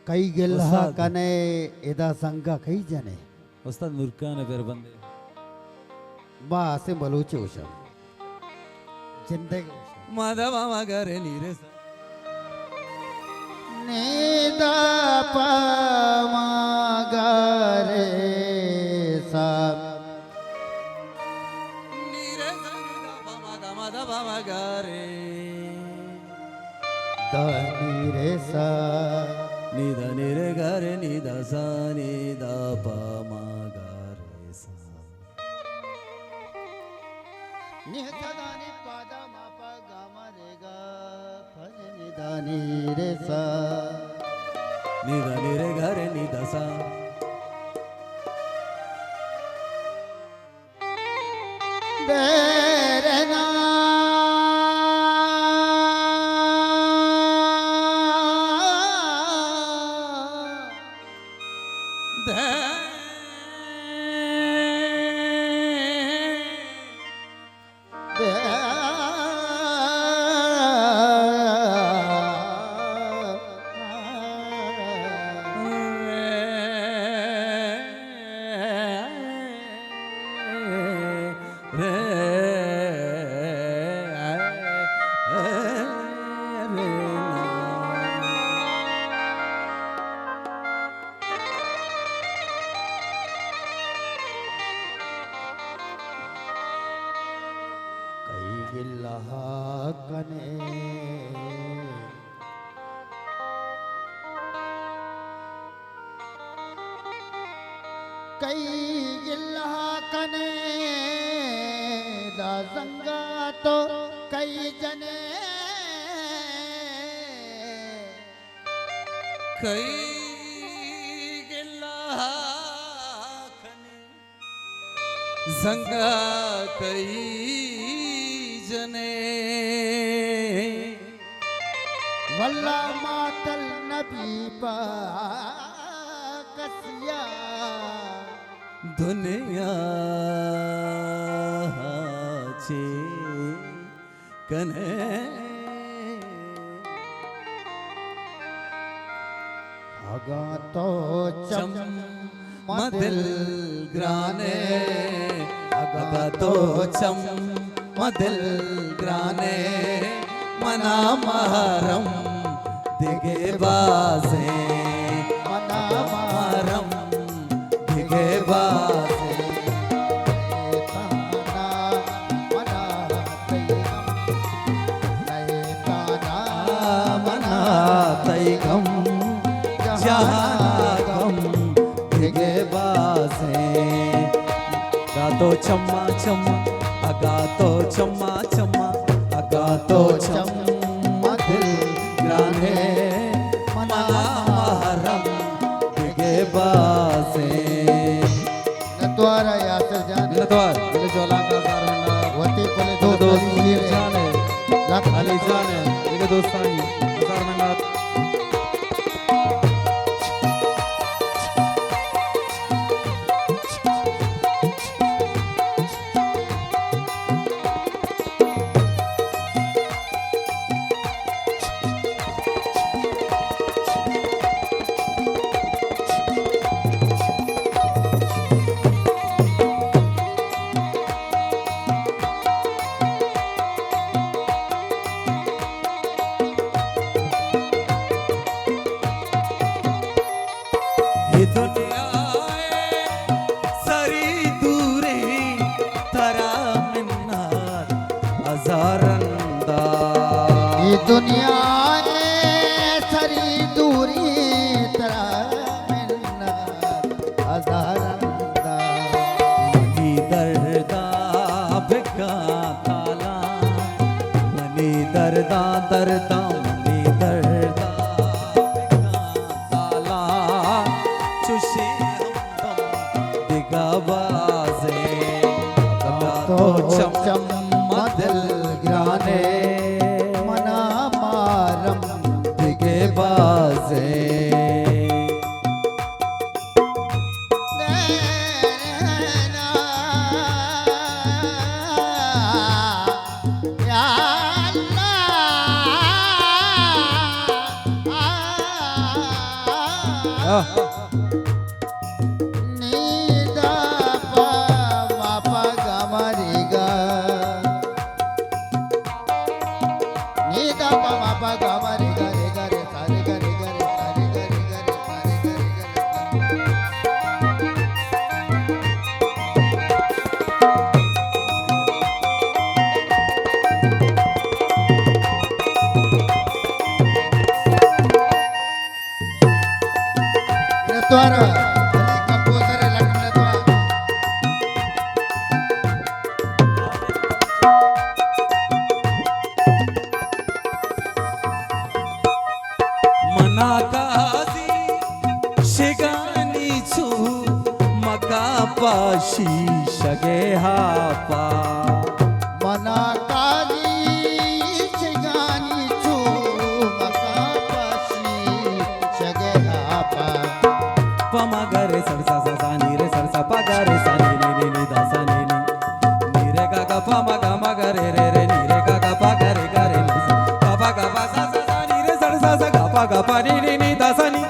कई गिल्हा कने इदा संगा कई जने उस्ताद मुर्कान पेर बंदे बा से बलूचे उशा जिंदगी माधव मामा करे नीरे नेदा पामागारे सा नीरे माधव मामा करे नीरे सा निदा निरे गरे निदा सा निदा पामा गरे सा निहतदानी पादा मापा गामा रेगा फन निदानी रे सा निदा निरे गरे निदा सा बेरना कने कई गिल्हा कने दाजंगा तो कई जने कई गिल्हा खने संगा कई जने वल्ला मातल नबी पा कसिया दुनिया चे कने आगा तो चम मदिल ग्राने आगा तो चम मदिल ग्राने मना महरम दिगे बाजे मना महरम दिगे बाजे ताना मना मना तैगम जहागम दिगे बाजे गा तो चम्मा चम्मा अगा तो चम्मा चम्मा अगा तो चम्मा दिल ग्राने मना महरम दिगे बाजे नतवारा यासर जान नतवार दिल जोला का सारवंडा वती पले दो दो दोस्त मीर जाने लाख अली जाने दिल दोस्तानी सारवंडा दुनिया सरी दूरी तरा हजारंदा मनी दर्दा भिका ताला मनी दर्दा दर्दा मनी दर्दा भिका ताला चुशे हमदम दिगाबाजे तो चम दिल ग्राने मना मारम दिगे बाजे नीदा पा मापा गमरिगा नीदा पा मापा गमरिगा रे रे सारे रे रे सारे रे रे सारे रे Tuara, komposer lagu tua. मनाकासी शिगानी छु मकापाशी शगे हापा मना काली शिगानी छु मकापाशी शगे हापा पमा गरे सरसा सा नी रे सरसा पा गरे सा नी नी नी दा सा नी नी रे गा गा पमा गा मा गरे रे रे नी रे गा गा पा गरे गरे नी सा पा गा पा सा सा नी रे सरसा सा गा पा नी नी दा सा नी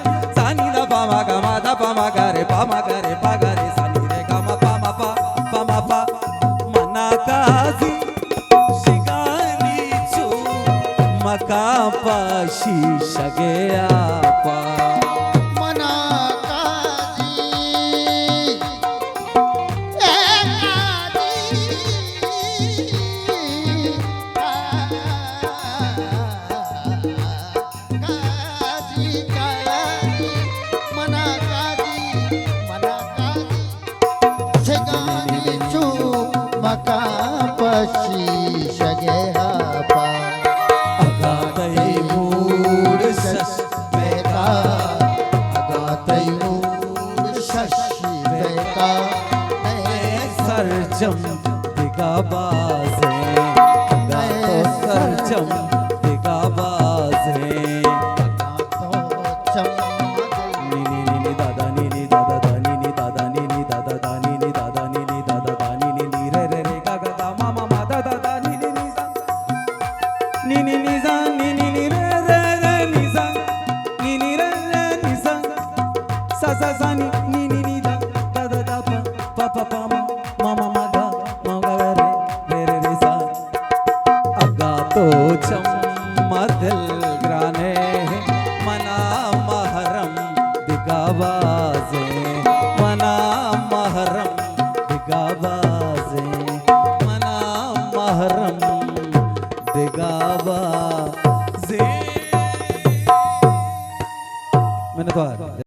दा पमा गा मा दा पमा गरे पा गरे सा नी रे गा मा पा मना काजी शिगानी छु मका पाशी शगे आपा मना पशी शगे हापा अगातई मूड शश बेका अगातई मूड शशि बेका सरजम दिगा बाजे गातो सरजम दिगा बाजे नी नी नी नी दादा नी नी दादा दा नी नी दादा नी नी दादा दा नी नी दादा नी नी दादा दा नी नी नी रे रे रे गा गा गा मा मा मा दा दा दा नी नी नी सा नी नी नी सा नी नी नी रे रे रे नी सा नी नी रे रे नी सा सा सा सा नी नी नी नी दा दा दा दा पा पा पा मा मा मा गा रे रे रे रे सा अगा तो चम्मा दिल ग्राने मना महरम दिगाबाजे मना महरम दिगाबाजे मना महरम दिगाबाजे मैंने तो